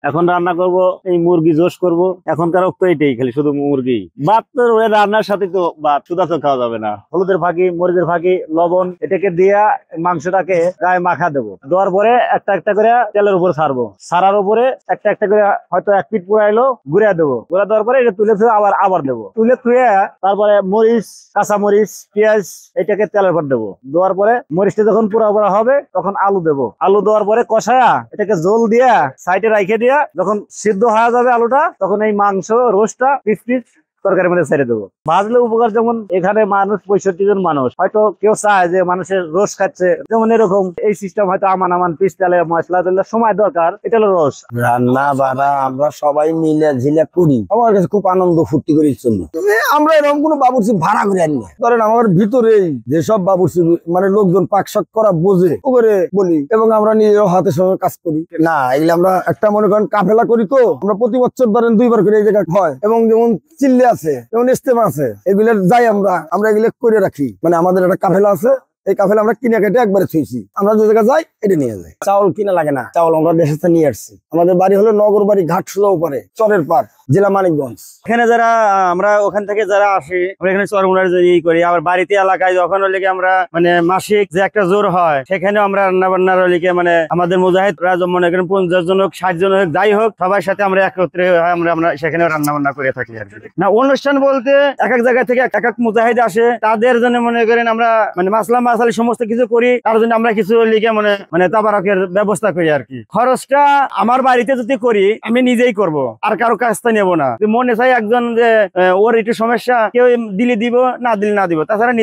এখন রান্না করব এই মুরগি জোশ করব। এখনকার তো এটাই খালি শুধু মুরগি। ভাত তো রান্নার সাথে তো ভাত সুদা তো খাওয়া যাবে না। হলুদের ফাঁকি, মরিচের ফাঁকি, লবণ এটাকে দিয়া মাংসটাকে গায়ে মাখা দেবো। দেওয়ার পরে একটা একটা করে তেলের উপর ছাড়বো। ছাড়ার উপরে একটা একটা করে হয়তো 1 ফিট পুরাইলো ঘুরে দেবো। ঘুরে দেওয়ার পরে এটা তুলে থুয়ে আবার দেবো। তুলে থুয়ে তারপরে মরিচ, কাঁচা মরিচ, পেঁয়াজ এটাকে তেলের উপর দেবো। দেওয়ার পরে মরিচটা যখন পুরা পুরা হবে তখন আলু দেবো। আলু দেওয়ার পরে কষায়া এটাকে জল দিয়া সাইডে রাইখে দিয়া যখন সিদ্ধ হয়ে যাবে আলুটা, তখন এই মাংস রোস্টটা পিস পিস তরকারির মধ্যে ছেড়ে দেবো। ভাজলে উপকার, যেমন এখানে মানুষ 65 জন মানুষ, হয়তো কেউ চায় যে মানুষের রোজ খাচ্ছে, যেমন এরকম এই সিস্টেম হয়তো আমান পিস তেলে মশলা দিলে সময় দরকার, এটা হলো রোজ রান্না বাড়া। আমরা সবাই মিলে ঝিলে করি, আমার কাছে খুব আনন্দ ফুর্তি করি চলি। আমরা এরকম কোনো বাবুর্চি ভাড়া করে আনি না। ধরেন আমার ভিতরেই যেসব বাবুর্চি মানে লোকজন পাকশাক করা বোঝে ও করে বলি, এবং আমরা নিজের হাতে সঙ্গে কাজ করি না। এগুলো আমরা একটা মনে করেন কাফেলা করি, তো আমরা প্রতি বছর ধরেন 2 বার করে এই জায়গায় হয়। এবং যেমন চিল্লি আছে, যেমন ইস্তেমা আছে, এগুলো যাই আমরা এগুলো করে রাখি। মানে আমাদের একটা কাফেলা আছে, এই কাফেলা আমরা কিনে কেটে একবারে থুইছি। আমরা যে জায়গায় যাই এটা নিয়ে যাই। চাউল কিনা লাগে না, চাউল আমরা দেশে নিয়ে আসছি। আমাদের বাড়ি হলো নগর বাড়ি, ঘাটশোলা উপরে, চরের পার, জেলা মানিকগঞ্জ। এখানে যারা আমরা ওখান থেকে যারা আসি, আমরা এখানে চরমুনার করি। আবার বাড়িতে এলাকায় যখন হলে আমরা মানে মাসিক যে একটা জোর হয়, সেখানেও আমরা রান্না বান্নার হলে মানে আমাদের মুজাহিদরা মনে করেন 50 জন হোক, 60 জন হোক, যাই হোক, সবার সাথে আমরা একত্রে আমরা সেখানে রান্না বান্না করে থাকি আর কি। না, অনুষ্ঠান বলতে এক এক জায়গা থেকে এক এক মুজাহিদ আসে, তাদের জন্য মনে করেন আমরা মানে মাসলা মাসালি সমস্ত কিছু করি। তার জন্য আমরা কিছু লিখে মানে তাবারকের ব্যবস্থা করি আর কি। খরচটা আমার বাড়িতে যদি করি আমি নিজেই করব, আর কারো কাছ থেকে নেবো না। মনে চাই একজন যে ওর একটু সমস্যা, কেউ দিলে দিব, না দিলে না দিব, তাছাড়া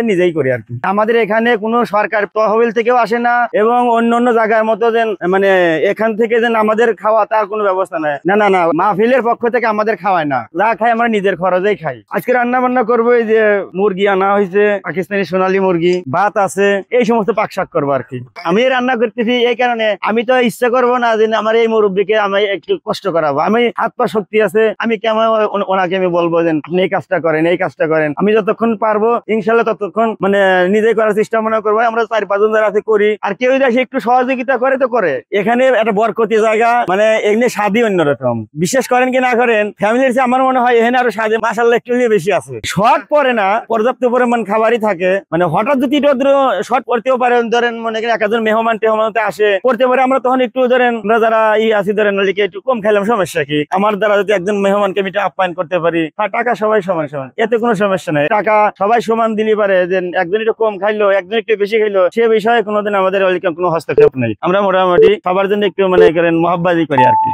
নিজেই করি আর কি। আমাদের এখানে কোনো সরকার তহবিল থেকেও আসে না, এবং অন্য জায়গার মতো যেন মানে এখান থেকে যেন আমাদের খাওয়া তার কোনো ব্যবস্থা নাই। না না না, মাহফিলের পক্ষ থেকে আমাদের খাওয়ায় না, যা খাই আমরা নিজের খরচেই খাই। আজকে রান্না বান্না করবো, এই যে মুরগি আনা হয়েছে, পাকিস্তানি সোনালী মুরগি, ভাত আছে, এই সমস্ত পাকশাক করবো আর কি। আমি রান্না করতেছি এই কারণে, আমি তো ইচ্ছা করবো না যে আমার এই মুরব্বীকে আমি একটু কষ্ট করাবো। আমি হাত পা শক্তি আছে, আমি কেমন ওনাকে আমি বলবো যে আপনি এই কাজটা করেন, এই কাজটা করেন। আমি যতক্ষণ পারবো ইনশাল্লাহ ততক্ষণ মানে নিজে করার চেষ্টা মনে করবো। আমরা 4-5 জন যারা আছে করি, আর কেউ যদি একটু সহযোগিতা করে তো করে। এখানে একটা বরকতি জায়গা, মানে এখানে স্বাদই অন্যরকম। বিশেষ করেন কি না করেন, ফ্যামিলির চেয়ে আমার মনে হয় এখানে আরো স্বাদে মাশাআল্লাহ একটু বেশি আছে। শর্ট পরে না, পর্যাপ্ত পরিমাণ খাবারই থাকে। মানে হঠাৎ যদি শর্ট পড়তেও পারে, ধরেন মনে করেন একজন মেহমান টেহমানতে আসে পড়তে পারে, আমরা তখন একটু ধরেন আমরা যারা আছি ধরেন একটু কম খাইলাম, সমস্যা কি? আমার দ্বারা যদি একজন মেহমানকে আমি আপ্যায়ন করতে পারি, টাকা সবাই সমান, এতে কোনো সমস্যা নাই। টাকা সবাই সমান দিলে পারে, যে একজন একটু কম খাইলো, একজন একটু বেশি খাইলো, সে বিষয়ে কোনোদিন আমাদের কোনো হস্তক্ষেপ নেই। আমরা মোটামুটি সবার জন্য একটু মনে করেন মহব্বতি করি আর কি।